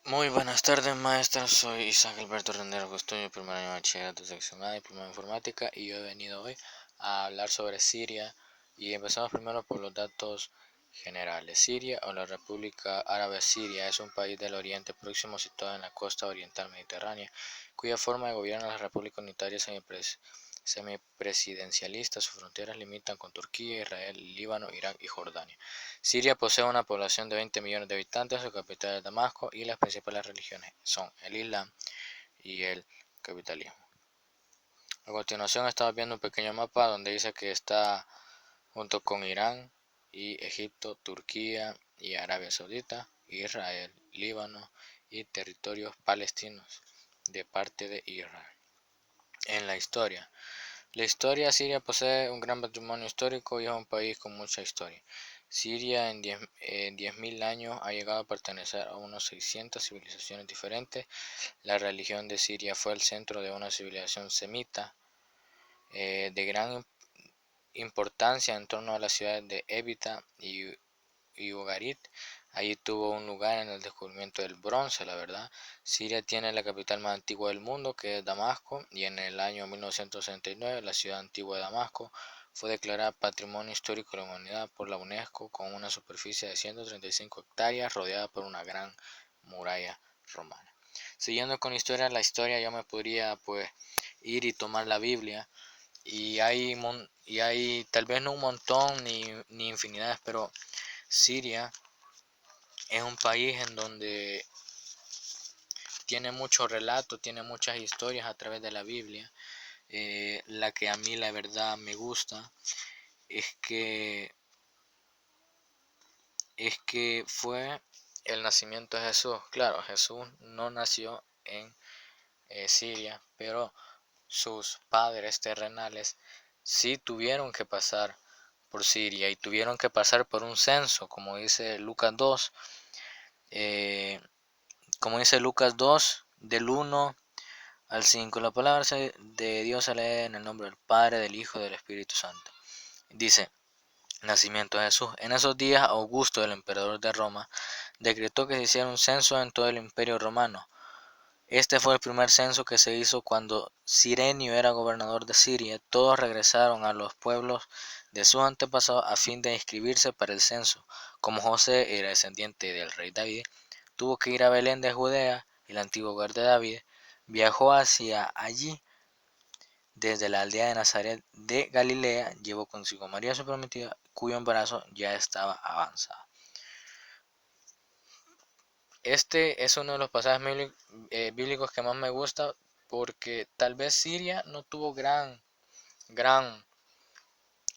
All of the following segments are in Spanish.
Muy buenas tardes, maestros. Soy Isaac Alberto Rendero Custodio, primer año de bachillerato sección A, diploma de informática, y yo he venido hoy a hablar sobre Siria. Y empezamos primero por los datos generales. Siria, o la República Árabe Siria, es un país del Oriente Próximo situado en la costa oriental mediterránea, cuya forma de gobierno es la República Unitaria semipresidencialista. Sus fronteras limitan con Turquía, Israel, Líbano, Irak y Jordania. Siria posee una población de 20 millones de habitantes, su capital es Damasco y las principales religiones son el Islam y el capitalismo. A continuación estamos viendo un pequeño mapa donde dice que está junto con Irán y Egipto, Turquía y Arabia Saudita, Israel, Líbano y territorios palestinos de parte de Israel. En la historia siria posee un gran patrimonio histórico y es un país con mucha historia. Siria en 10.000 años ha llegado a pertenecer a unas 600 civilizaciones diferentes. La religión de Siria fue el centro de una civilización semita de gran importancia en torno a las ciudades de Evita y Ugarit. Allí tuvo un lugar en el descubrimiento del bronce, la verdad. Siria tiene la capital más antigua del mundo, que es Damasco, y en el año 1969 la ciudad antigua de Damasco fue declarada Patrimonio Histórico de la Humanidad por la UNESCO con una superficie de 135 hectáreas rodeada por una gran muralla romana. Siguiendo con la historia yo me podría pues ir y tomar la Biblia y hay tal vez no un montón ni infinidades, pero Siria es un país en donde tiene mucho relato, tiene muchas historias a través de la Biblia. La que a mí la verdad me gusta es que fue el nacimiento de Jesús. Claro, Jesús no nació en Siria, pero sus padres terrenales sí tuvieron que pasar por Siria y tuvieron que pasar por un censo, eh, como dice Lucas 2 del 1 al 5. La palabra de Dios se lee en el nombre del Padre, del Hijo y del Espíritu Santo. Dice: nacimiento de Jesús. En esos días Augusto, el emperador de Roma, decretó que se hiciera un censo en todo el imperio romano. Este fue el primer censo que se hizo cuando Cirenio era gobernador de Siria. Todos regresaron a los pueblos de sus antepasados a fin de inscribirse para el censo. Como José era descendiente del rey David, tuvo que ir a Belén de Judea, el antiguo hogar de David. Viajó hacia allí desde la aldea de Nazaret de Galilea. Llevó consigo a María su prometida, cuyo embarazo ya estaba avanzado. Este es uno de los pasajes bíblicos que más me gusta, porque tal vez Siria no tuvo gran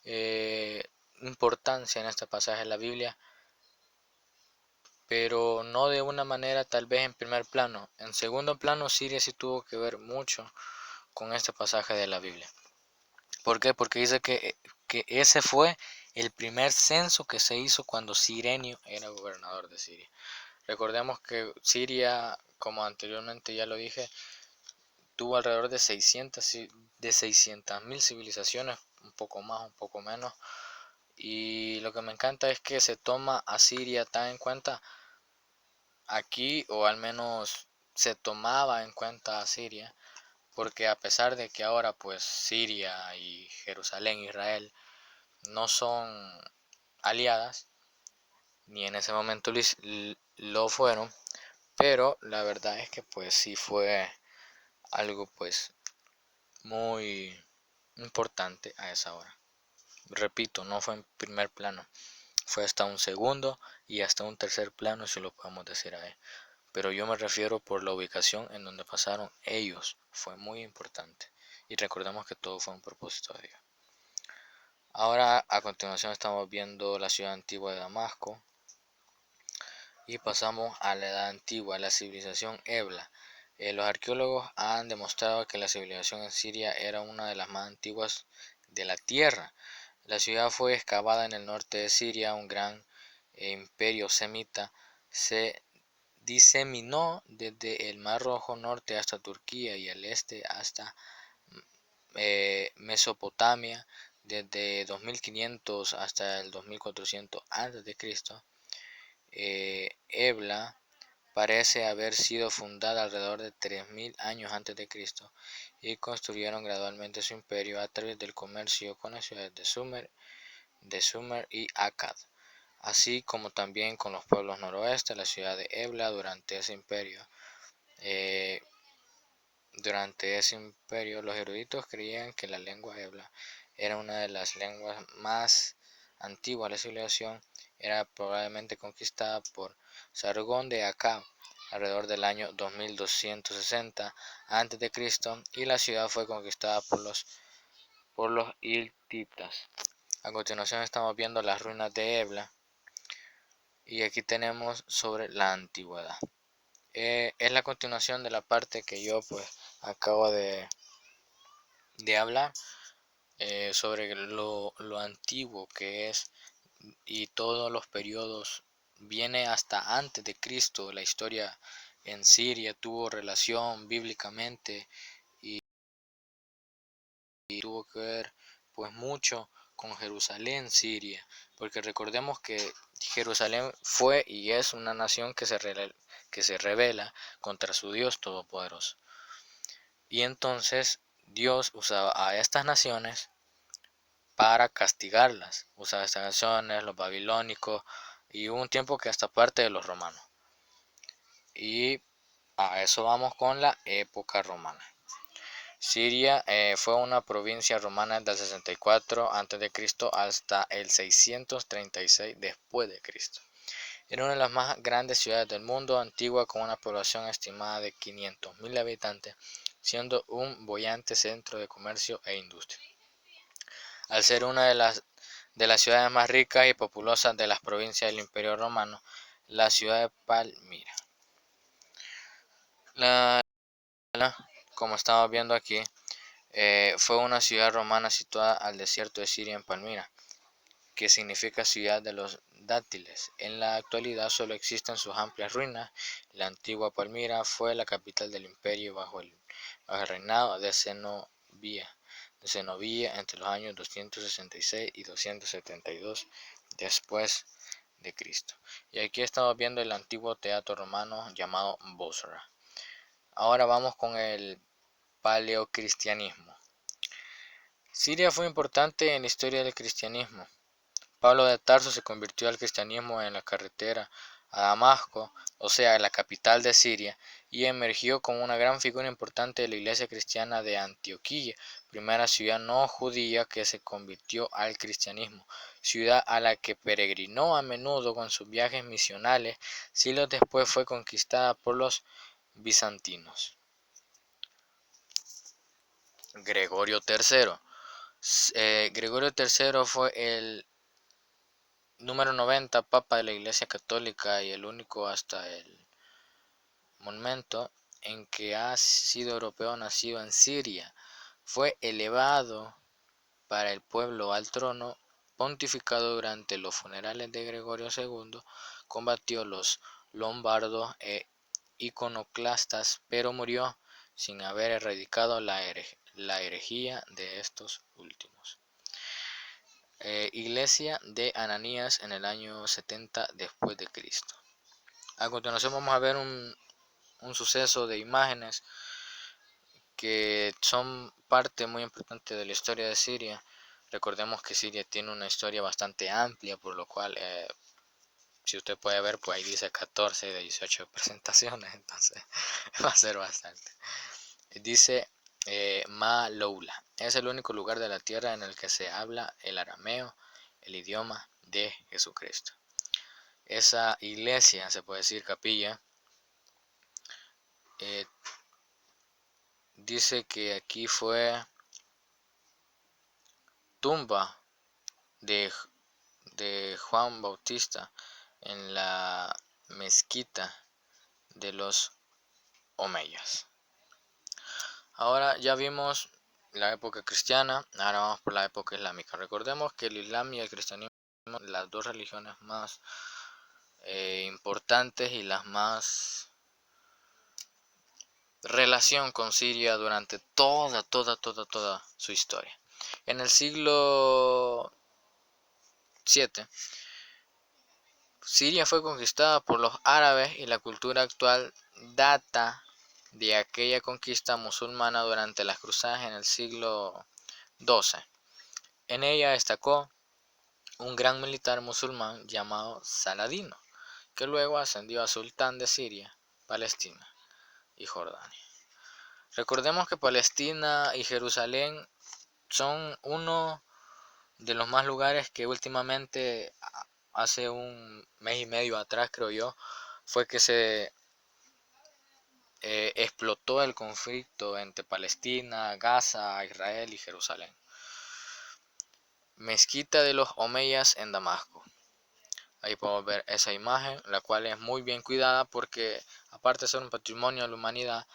eh, importancia en este pasaje de la Biblia, pero no de una manera tal vez en primer plano. En segundo plano, Siria sí tuvo que ver mucho con este pasaje de la Biblia. ¿Por qué? Porque dice que ese fue el primer censo que se hizo cuando Cirenio era gobernador de Siria. Recordemos que Siria, como anteriormente ya lo dije, tuvo alrededor de 600.000 civilizaciones, un poco más, un poco menos. Y lo que me encanta es que se toma a Siria tan en cuenta aquí, o al menos se tomaba en cuenta a Siria, porque a pesar de que ahora pues Siria y Jerusalén, Israel, no son aliadas, ni en ese momento lo fueron, pero la verdad es que pues sí fue algo pues muy importante a esa hora. Repito, no fue en primer plano, fue hasta un segundo y hasta un tercer plano, si lo podemos decir ahí. Pero yo me refiero por la ubicación en donde pasaron ellos, fue muy importante. Y recordemos que todo fue un propósito de Dios. Ahora a continuación estamos viendo la ciudad antigua de Damasco y pasamos a la edad antigua, la civilización Ebla. Los arqueólogos han demostrado que la civilización en Siria era una de las más antiguas de la tierra. La ciudad fue excavada en el norte de Siria. Un gran imperio semita se diseminó desde el Mar Rojo norte hasta Turquía y el este hasta Mesopotamia, desde 2500 hasta el 2400 a.C. Ebla parece haber sido fundada alrededor de 3000 años antes de Cristo y construyeron gradualmente su imperio a través del comercio con las ciudades de Sumer y Akkad, así como también con los pueblos noroeste, la ciudad de Ebla durante ese imperio. Durante ese imperio, los eruditos creían que la lengua hebla era una de las lenguas más antiguas de la civilización. Era probablemente conquistada por Sargón de Akkad alrededor del año 2260 a.C. y la ciudad fue conquistada por los hititas. A continuación estamos viendo las ruinas de Ebla y aquí tenemos sobre la antigüedad. Es la continuación de la parte que yo pues acabo de hablar sobre lo antiguo que es y todos los periodos. Viene hasta antes de Cristo. La historia en Siria tuvo relación bíblicamente y tuvo que ver pues mucho con Jerusalén, Siria, porque recordemos que Jerusalén fue y es una nación que se rebela contra su Dios todopoderoso. Y entonces Dios usaba a estas naciones para castigarlas. Usaba estas naciones, los babilónicos, y hubo un tiempo que hasta parte de los romanos. Y a eso vamos con la época romana. Siria fue una provincia romana del 64 a.C. hasta el 636 después de Cristo. Era una de las más grandes ciudades del mundo, antigua con una población estimada de 500.000 habitantes, siendo un boyante centro de comercio e industria. Al ser una de las ciudades más ricas y populosas de las provincias del Imperio Romano, la ciudad de Palmira. Como estamos viendo aquí, fue una ciudad romana situada al desierto de Siria en Palmira, que significa ciudad de los dátiles. En la actualidad solo existen sus amplias ruinas. La antigua Palmira fue la capital del imperio bajo el reinado de Zenobia entre los años 266 y 272 después de Cristo. Y aquí estamos viendo el antiguo teatro romano llamado Bosra. Ahora vamos con el paleocristianismo. Siria fue importante en la historia del cristianismo. Pablo de Tarso se convirtió al cristianismo en la carretera a Damasco, o sea, la capital de Siria, y emergió como una gran figura importante de la iglesia cristiana de Antioquía, primera ciudad no judía que se convirtió al cristianismo, ciudad a la que peregrinó a menudo con sus viajes misionales. Siglos después fue conquistada por los bizantinos. Gregorio III. Gregorio III fue el número 90 Papa de la Iglesia Católica y el único hasta el momento en que ha sido europeo nacido en Siria. Fue elevado para el pueblo al trono pontificado durante los funerales de Gregorio II, combatió los lombardos e iconoclastas, pero murió sin haber erradicado la herejía de estos últimos. Iglesia de Ananías en el año 70 después de Cristo. A continuación vamos a ver un suceso de imágenes que son parte muy importante de la historia de Siria. Recordemos que Siria tiene una historia bastante amplia, por lo cual si usted puede ver, pues ahí dice 14 de 18 presentaciones, entonces va a ser bastante. Dice Maloula, es el único lugar de la tierra en el que se habla el arameo, el idioma de Jesucristo. Esa iglesia, se puede decir capilla, dice que aquí fue tumba de Juan Bautista en la mezquita de los omeyas. Ahora ya vimos la época cristiana, ahora vamos por la época islámica. Recordemos que el Islam y el cristianismo son las dos religiones más importantes y las más relación con Siria durante toda su historia. En el siglo VII Siria fue conquistada por los árabes y la cultura actual data de aquella conquista musulmana durante las cruzadas en el siglo XII. En ella destacó un gran militar musulmán llamado Saladino, que luego ascendió a sultán de Siria, Palestina y Jordania. Recordemos que Palestina y Jerusalén son uno de los más lugares que últimamente, hace un mes y medio atrás creo yo, fue que se explotó el conflicto entre Palestina, Gaza, Israel y Jerusalén. Mezquita de los Omeyas en Damasco. Ahí podemos ver esa imagen, la cual es muy bien cuidada porque, aparte de ser un patrimonio de la humanidad,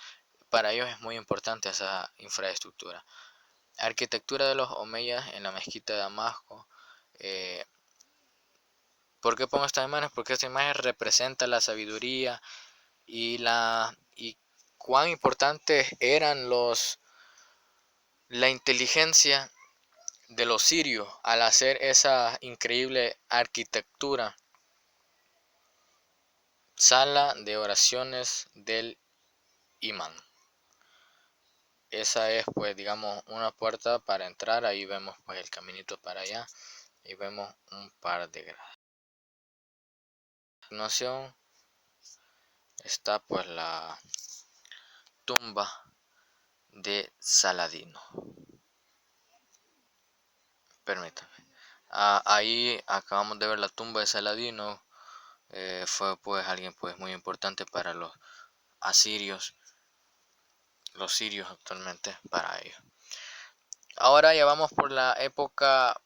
para ellos es muy importante esa infraestructura. Arquitectura de los Omeyas en la mezquita de Damasco. ¿Por qué pongo estas imágenes? Porque esta imagen representa la sabiduría y cuán importantes eran la inteligencia de los sirios al hacer esa increíble arquitectura. Sala de oraciones del imán. Esa es, pues, digamos, una puerta para entrar. Ahí vemos, pues, el caminito para allá y vemos un par de gradas. A continuación está, pues, la tumba de Saladino. Permítame. Ahí acabamos de ver la tumba de Saladino. Fue, pues, alguien, pues, muy importante para los asirios, los sirios actualmente, para ellos. Ahora ya vamos por la época,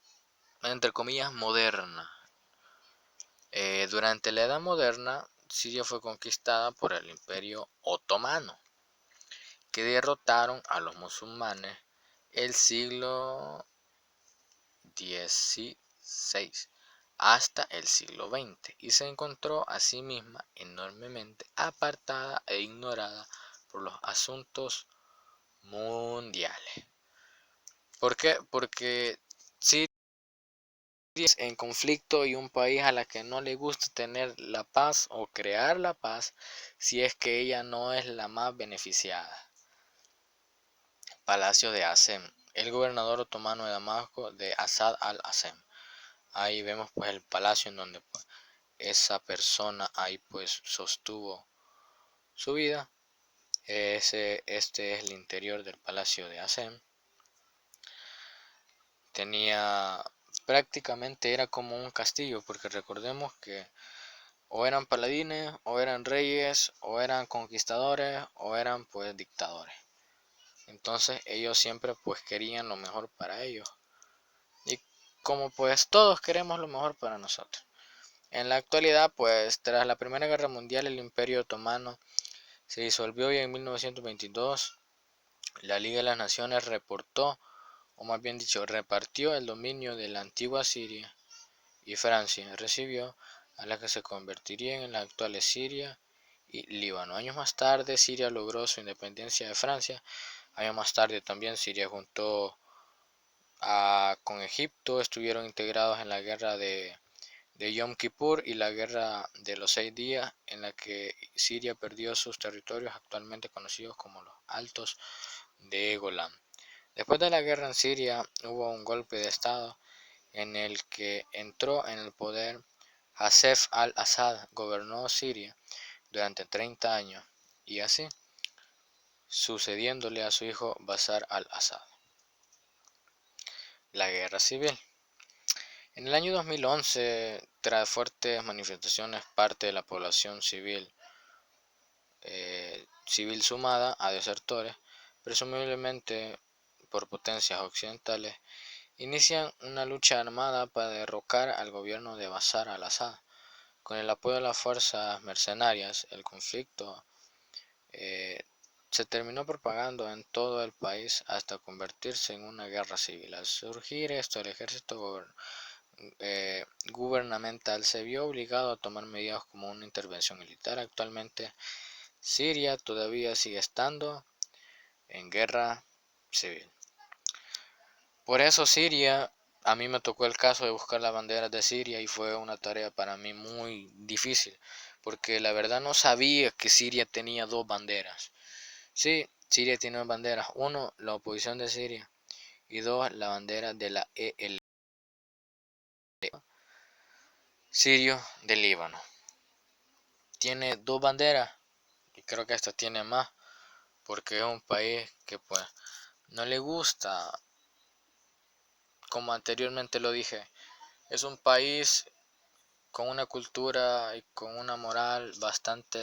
entre comillas, moderna. Durante la Edad Moderna, Siria fue conquistada por el Imperio Otomano, que derrotaron a los musulmanes el siglo XVI hasta el siglo XX y se encontró a sí misma enormemente apartada e ignorada por los asuntos mundiales. ¿Por qué? Porque Siria es en conflicto y un país a la que no le gusta tener la paz o crear la paz si es que ella no es la más beneficiada. Palacio de Azem, el gobernador otomano de Damasco de Asad al-Azem. Ahí vemos, pues, el palacio en donde, pues, esa persona ahí, pues, sostuvo su vida. Este es el interior del palacio de Azem. Prácticamente era como un castillo, porque recordemos que o eran paladines, o eran reyes, o eran conquistadores, o eran, pues, dictadores. Entonces ellos siempre, pues, querían lo mejor para ellos. Y como, pues, todos queremos lo mejor para nosotros. En la actualidad, pues, tras la Primera Guerra Mundial, el Imperio Otomano se disolvió y en 1922 la Liga de las Naciones reportó, o más bien dicho, repartió el dominio de la antigua Siria, y Francia recibió a la que se convertirían en las actuales Siria y Líbano. Años más tarde, Siria logró su independencia de Francia. Años más tarde también Siria junto con Egipto estuvieron integrados en la guerra de Yom Kippur y la guerra de los 6 días, en la que Siria perdió sus territorios actualmente conocidos como los Altos de Golán. Después de la guerra en Siria hubo un golpe de estado en el que entró en el poder Hasef al-Assad. Gobernó Siria durante 30 años y así sucediéndole a su hijo Bashar al-Assad. La guerra civil. En el año 2011, tras fuertes manifestaciones, parte de la población civil sumada a desertores, presumiblemente por potencias occidentales, inician una lucha armada para derrocar al gobierno de Bashar al-Assad. Con el apoyo de las fuerzas mercenarias, el conflicto se terminó propagando en todo el país hasta convertirse en una guerra civil. Al surgir esto, el ejército gubernamental se vio obligado a tomar medidas como una intervención militar. Actualmente, Siria todavía sigue estando en guerra civil. Por eso Siria a mí me tocó el caso de buscar las banderas de Siria y fue una tarea para mí muy difícil, porque la verdad no sabía que Siria tenía dos banderas. Sí, Siria tiene dos banderas. Uno, la oposición de Siria, y dos, la bandera de la EL, Sirio del Líbano. Tiene dos banderas y creo que esta tiene más, porque es un país que pues no le gusta, como anteriormente lo dije, es un país con una cultura y con una moral bastante,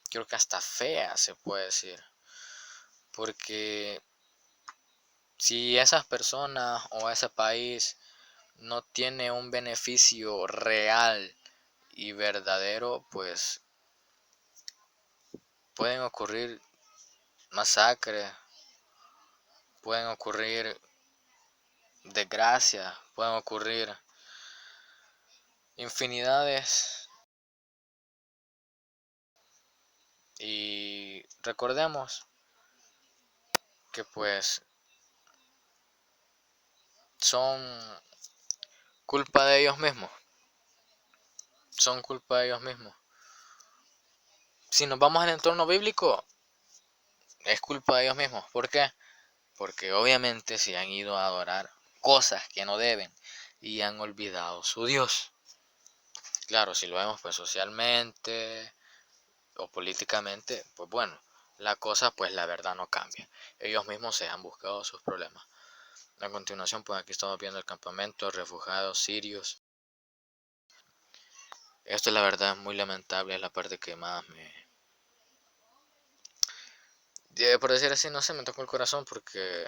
creo que hasta fea se puede decir, porque si esas personas o ese país no tiene un beneficio real y verdadero, pues pueden ocurrir masacres, pueden ocurrir desgracias, pueden ocurrir infinidades. Y recordemos que pues son culpa de ellos mismos, son culpa de ellos mismos. Si nos vamos al entorno bíblico, es culpa de ellos mismos. ¿Por qué? Porque obviamente se han ido a adorar cosas que no deben y han olvidado su Dios. Claro, si lo vemos pues socialmente o políticamente, pues bueno, la cosa pues la verdad no cambia. Ellos mismos se han buscado sus problemas. A continuación pues aquí estamos viendo el campamento, refugiados sirios. Esto la verdad es muy lamentable, es la parte que más por decir así, no sé, me tocó el corazón porque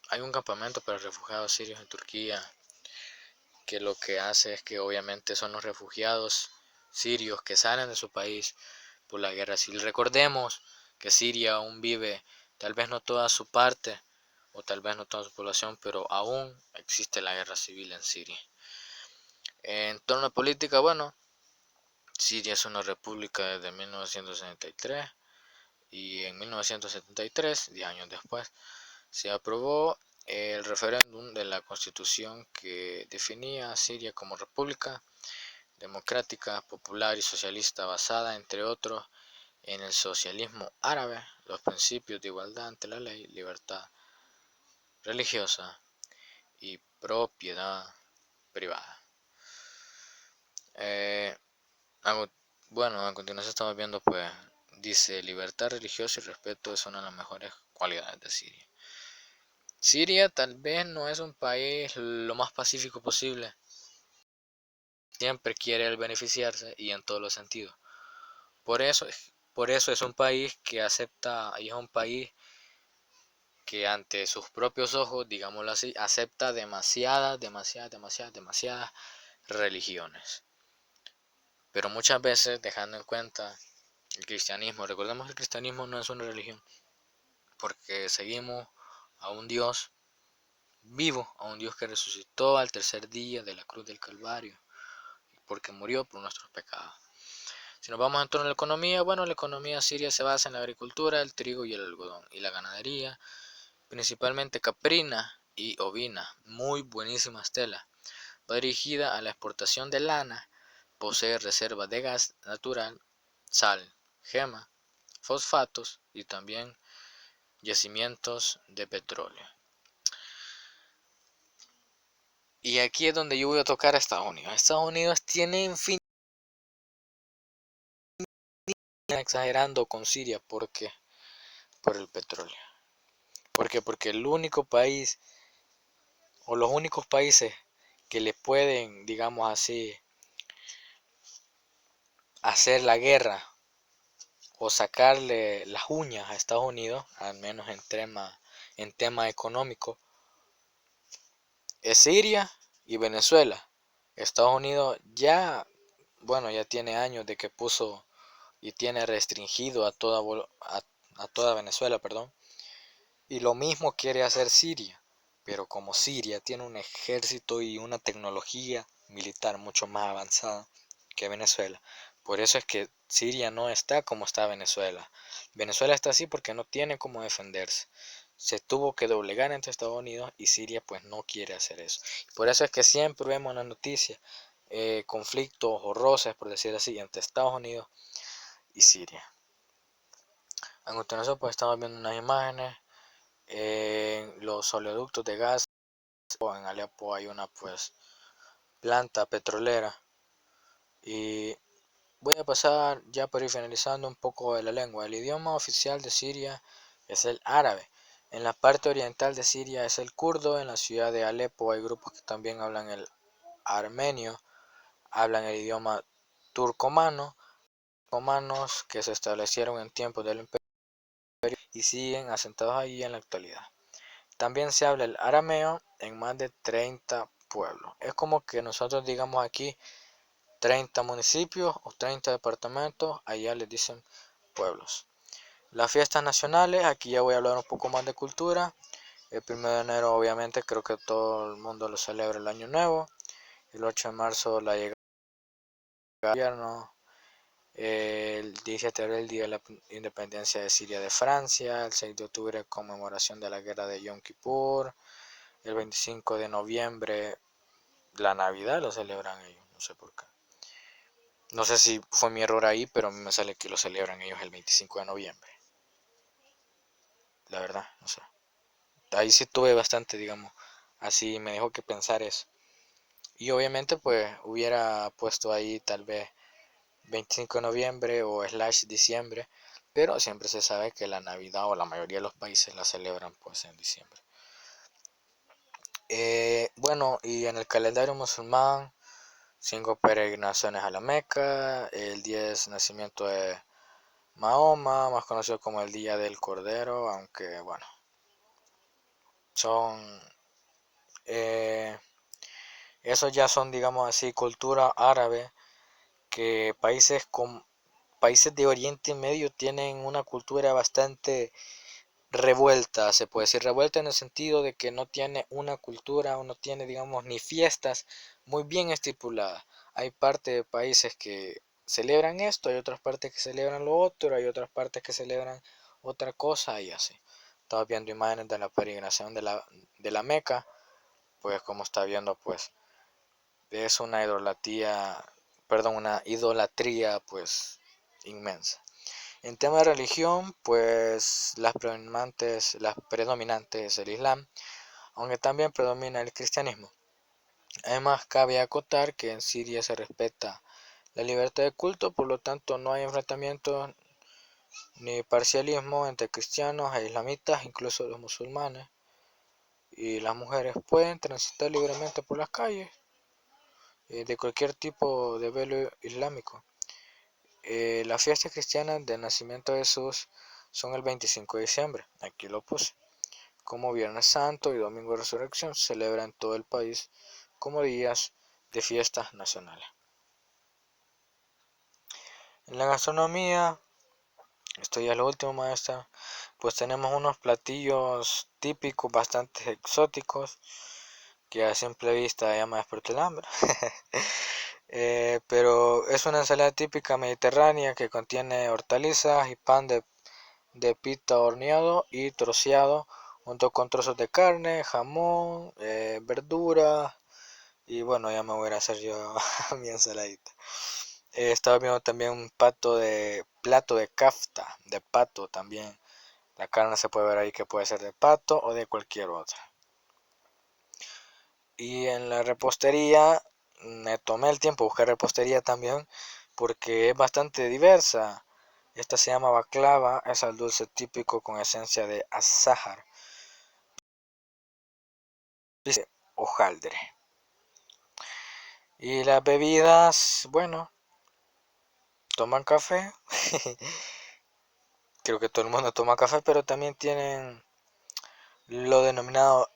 hay un campamento para refugiados sirios en Turquía que lo que hace es que obviamente son los refugiados sirios que salen de su país por la guerra civil. Recordemos que Siria aún vive, tal vez no toda su parte o tal vez no toda su población, pero aún existe la guerra civil en Siria. En torno a política, bueno, Siria es una república desde 1963 y en 1973, 10 años después, se aprobó el referéndum de la constitución que definía a Siria como república democrática, popular y socialista basada, entre otros, en el socialismo árabe, los principios de igualdad ante la ley, libertad religiosa y propiedad privada. Eh, bueno, a continuación estamos viendo pues dice libertad religiosa y respeto es una de las mejores cualidades de Siria. Siria tal vez no es un país lo más pacífico posible. Siempre quiere el beneficiarse y en todos los sentidos. Por eso, por eso es un país que acepta y es un país que ante sus propios ojos, digámoslo así, acepta demasiadas religiones. Pero muchas veces dejando en cuenta el cristianismo, recordemos que el cristianismo no es una religión, porque seguimos a un Dios vivo, a un Dios que resucitó al tercer día de la cruz del Calvario, porque murió por nuestros pecados. Si nos vamos en torno a la economía, bueno, la economía siria se basa en la agricultura, el trigo y el algodón, y la ganadería, principalmente caprina y ovina, muy buenísimas telas. Va dirigida a la exportación de lana, posee reservas de gas natural, sal, gema, fosfatos y también yacimientos de petróleo. Y aquí es donde yo voy a tocar a Estados Unidos. Estados Unidos tiene infinidad, exagerando con Siria, ¿por qué? Por el petróleo. ¿Por qué? Porque el único país o los únicos países que le pueden, digamos así, hacer la guerra o sacarle las uñas a Estados Unidos, al menos en tema económico, es Siria y Venezuela. Estados Unidos ya, bueno, ya tiene años de que puso y tiene restringido a toda Venezuela, perdón. Y lo mismo quiere hacer Siria, pero como Siria tiene un ejército y una tecnología militar mucho más avanzada que Venezuela, por eso es que Siria no está como está Venezuela. Venezuela está así porque no tiene cómo defenderse. se tuvo que doblegar entre Estados Unidos y Siria pues no quiere hacer eso. Por eso es que siempre vemos en las noticias conflictos o roces, por decir así, entre Estados Unidos y Siria. A continuación pues estamos viendo unas imágenes en los oleoductos de gas. En Alepo hay una pues planta petrolera. Y voy a pasar ya por ir finalizando un poco de la lengua. El idioma oficial de Siria es el árabe. En la parte oriental de Siria es el kurdo. En la ciudad de Alepo hay grupos que también hablan el armenio, hablan el idioma turcomano, turcomanos que se establecieron en tiempos del imperio y siguen asentados allí en la actualidad. También se habla el arameo en más de 30 pueblos. Es como que nosotros digamos aquí 30 municipios o 30 departamentos, allá les dicen pueblos. Las fiestas nacionales, aquí ya voy a hablar un poco más de cultura. El 1 de enero obviamente creo que todo el mundo lo celebra el año nuevo. El 8 de marzo la llegada del gobierno. El 17 de abril, el día de la independencia de Siria de Francia. El 6 de octubre, conmemoración de la guerra de Yom Kippur. El 25 de noviembre, la Navidad lo celebran ellos, no sé por qué. No sé si fue mi error ahí, pero a mí me sale que lo celebran ellos el 25 de noviembre. La verdad, no sé. Ahí sí tuve bastante, digamos, así me dejó que pensar eso. Y obviamente pues hubiera puesto ahí tal vez 25 de noviembre o slash diciembre, pero siempre se sabe que la Navidad o la mayoría de los países la celebran pues en diciembre. Bueno, y en el calendario musulmán, 5 peregrinaciones a la Meca, el 10 nacimiento de Mahoma, más conocido como el Día del Cordero, aunque bueno, son esos ya son digamos así cultura árabe que países de Oriente Medio tienen una cultura bastante revuelta, se puede decir revuelta en el sentido de que no tiene una cultura o no tiene digamos ni fiestas muy bien estipuladas. Hay partes de países que celebran esto, hay otras partes que celebran lo otro, hay otras partes que celebran otra cosa y así. Estaba viendo imágenes de la peregrinación de la Meca, pues como está viendo pues es una idolatría pues inmensa. En tema de religión, pues las predominantes es el Islam, aunque también predomina el cristianismo. Además, cabe acotar que en Siria se respeta la libertad de culto, por lo tanto no hay enfrentamientos ni parcialismo entre cristianos e islamitas, incluso los musulmanes y las mujeres pueden transitar libremente por las calles de cualquier tipo de velo islámico. Las fiestas cristianas del nacimiento de Jesús son el 25 de diciembre, aquí lo puse, como Viernes Santo y Domingo de Resurrección se celebra en todo el país como días de fiestas nacionales. En la gastronomía, esto ya es lo último maestra, pues tenemos unos platillos típicos bastante exóticos que a simple vista ya me despertó el hambre. Pero es una ensalada típica mediterránea que contiene hortalizas y pan de pita horneado y troceado junto con trozos de carne, jamón, verdura y bueno, ya me voy a hacer yo mi ensaladita. Estaba viendo también un plato de kafta, de pato también. La carne se puede ver ahí que puede ser de pato o de cualquier otra. Y en la repostería me tomé el tiempo de buscar repostería también porque es bastante diversa. Esta se llama baklava, es el dulce típico con esencia de azahar, dice hojaldre. Y las bebidas, bueno, toman café. Creo que todo el mundo toma café, pero también tienen lo denominado